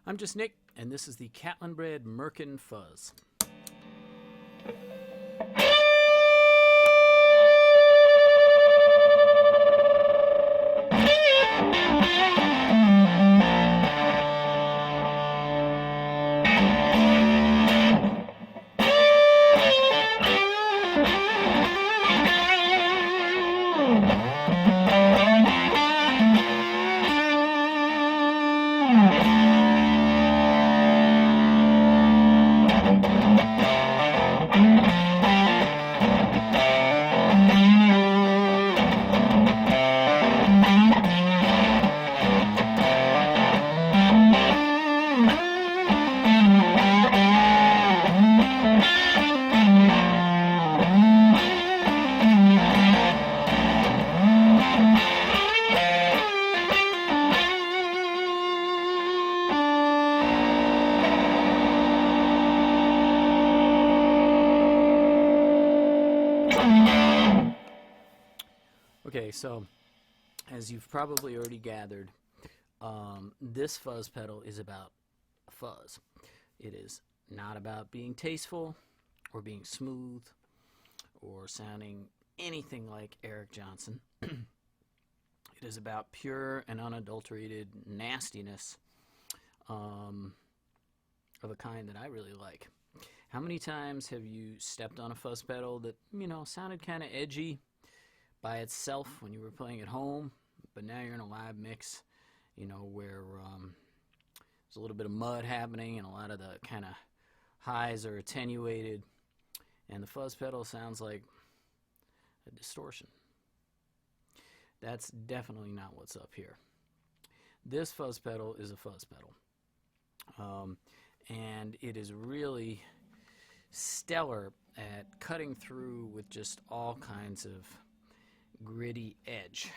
I'm just Nick, and this is the Catalinbread Merkin Fuzz. Okay, so as you've probably already gathered, this fuzz pedal is about fuzz. It is not about being tasteful or being smooth or sounding anything like Eric Johnson. It is about pure and unadulterated nastiness of a kind that I really like. How many times have you stepped on a fuzz pedal that, sounded kind of edgy by itself when you were playing at home, but now you're in a live mix, where there's a little bit of mud happening and a lot of the kind of highs are attenuated, and the fuzz pedal sounds like a distortion. That's definitely not what's up here. This fuzz pedal is a fuzz pedal, and it is really stellar at cutting through with just all kinds of gritty edge.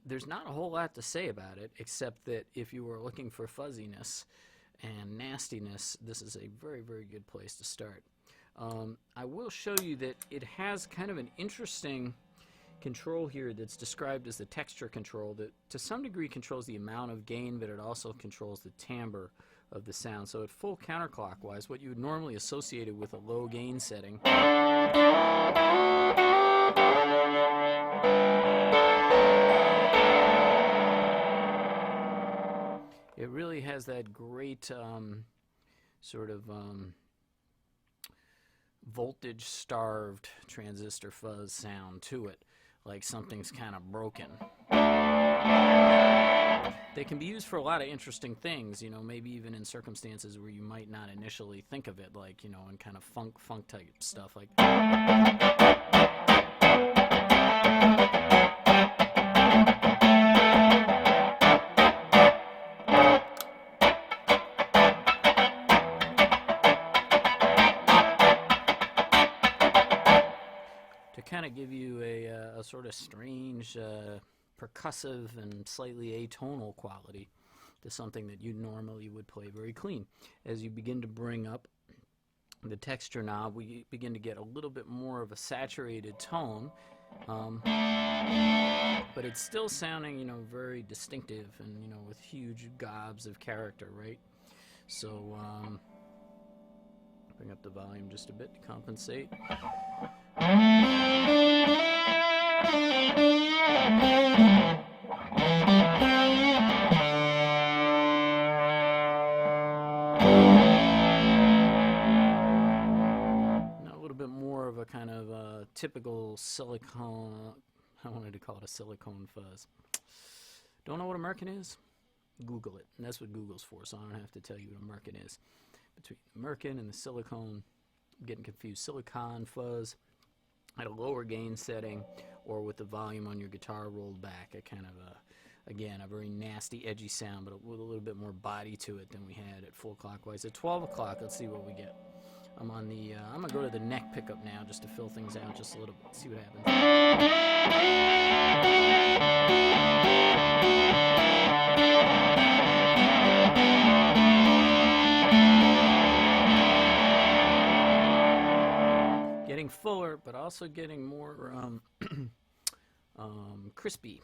There's not a whole lot to say about it, except that if you were looking for fuzziness and nastiness, this is a very, very good place to start. I will show you that it has kind of an interesting control here that's described as the texture control that to some degree controls the amount of gain, but it also controls the timbre of the sound. So at full counterclockwise, what you would normally associate it with a low gain setting, it really has that great sort of voltage-starved transistor fuzz sound to it, like something's kind of broken. They can be used for a lot of interesting things, maybe even in circumstances where you might not initially think of it, like, in kind of funk type stuff, like. To kind of give you a sort of strange percussive and slightly atonal quality to something that you normally would play very clean. As you begin to bring up the texture knob, we begin to get a little bit more of a saturated tone, but it's still sounding, very distinctive and, with huge gobs of character, right? So, bring up the volume just a bit to compensate. Now a little bit more of a kind of typical silicone, I wanted to call it a silicone fuzz. Don't know what a Merkin is? Google it. And that's what Google's for, so I don't have to tell you what a Merkin is. Between the Merkin and the silicone, I'm getting confused. Silicon fuzz at a lower gain setting, or with the volume on your guitar rolled back, a kind of again, a very nasty, edgy sound, but with a little bit more body to it than we had at full clockwise. At 12 o'clock, let's see what we get. I'm on the, I'm going to go to the neck pickup now just to fill things out just a little bit, see what happens. Getting fuller, but also getting more crispy.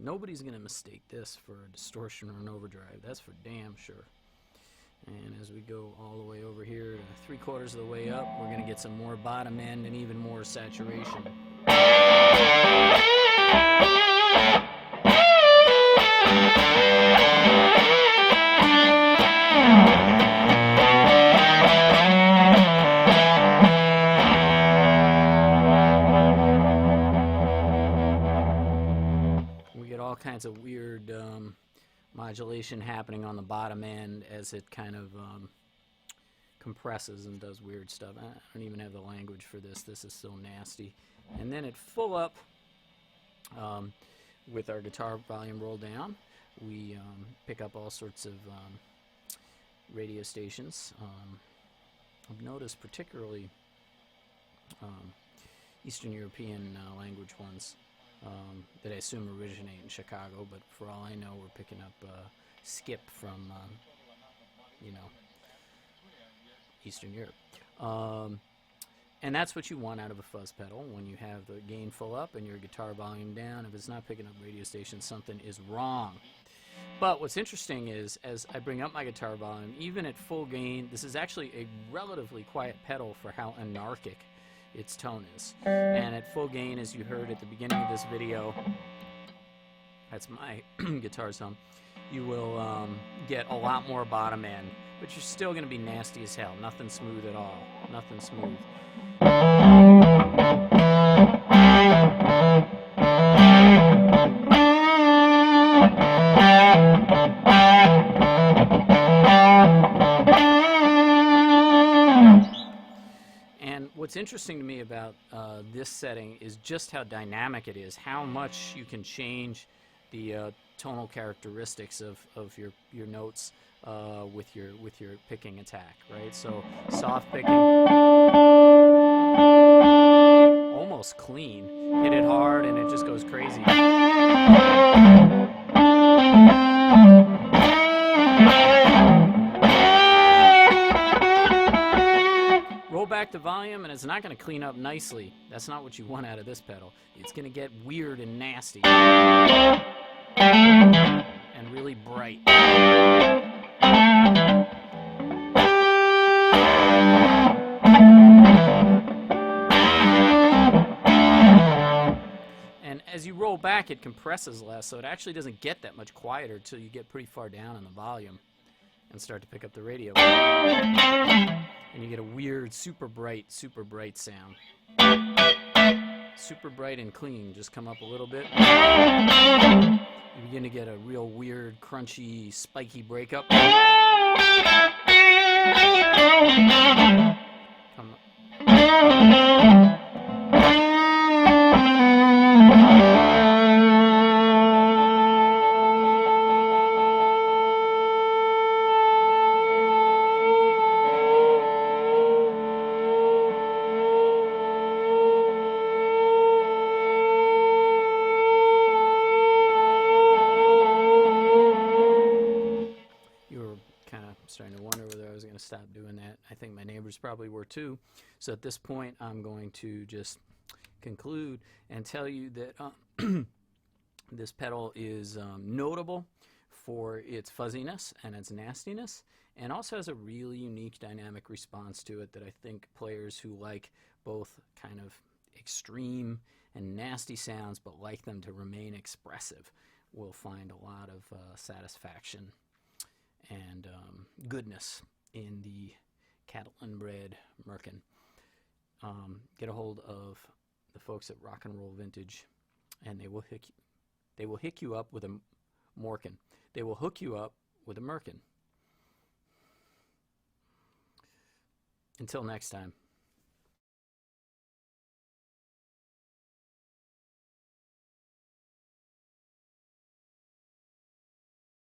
Nobody's going to mistake this for a distortion or an overdrive. That's for damn sure. And as we go all the way over here to 3/4 of the way up, we're going to get some more bottom end and even more saturation. We get all kinds of weird modulation happening on the bottom end as it kind of compresses and does weird stuff. I don't even have the language for this. This is so nasty. And then at full up, with our guitar volume rolled down, we pick up all sorts of radio stations. I've noticed particularly Eastern European language ones that I assume originate in Chicago, but for all I know, we're picking up skip from, you know, Eastern Europe. And that's what you want out of a fuzz pedal when you have the gain full up and your guitar volume down. If it's not picking up radio stations, something is wrong. But what's interesting is, as I bring up my guitar volume, even at full gain, this is actually a relatively quiet pedal for how anarchic its tone is. And at full gain, as you heard at the beginning of this video, that's my guitar sum, you will get a lot more bottom end, but you're still going to be nasty as hell. Nothing smooth at all. Nothing smooth. And what's interesting to me about this setting is just how dynamic it is, how much you can change the tonal characteristics of your notes with your picking attack, right? So soft picking, almost clean, hit it hard and it just goes crazy. Roll back the volume and it's not going to clean up nicely. That's not what you want out of this pedal. It's going to get weird and nasty and really bright. And as you roll back, it compresses less, so it actually doesn't get that much quieter until you get pretty far down in the volume and start to pick up the radio. And you get a weird, super bright sound. Super bright and clean. Just come up a little bit. You begin to get a real weird, crunchy, spiky breakup. Come up. Starting to wonder whether I was going to stop doing that. I think my neighbors probably were too. So at this point, I'm going to just conclude and tell you that this pedal is notable for its fuzziness and its nastiness, and also has a really unique dynamic response to it that I think players who like both kind of extreme and nasty sounds but like them to remain expressive will find a lot of satisfaction and goodness in the Catalinbread Merkin. Get a hold of the folks at Rock and Roll Vintage, and they will hook you up with a Morkin. They will hook you up with a Merkin. Until next time.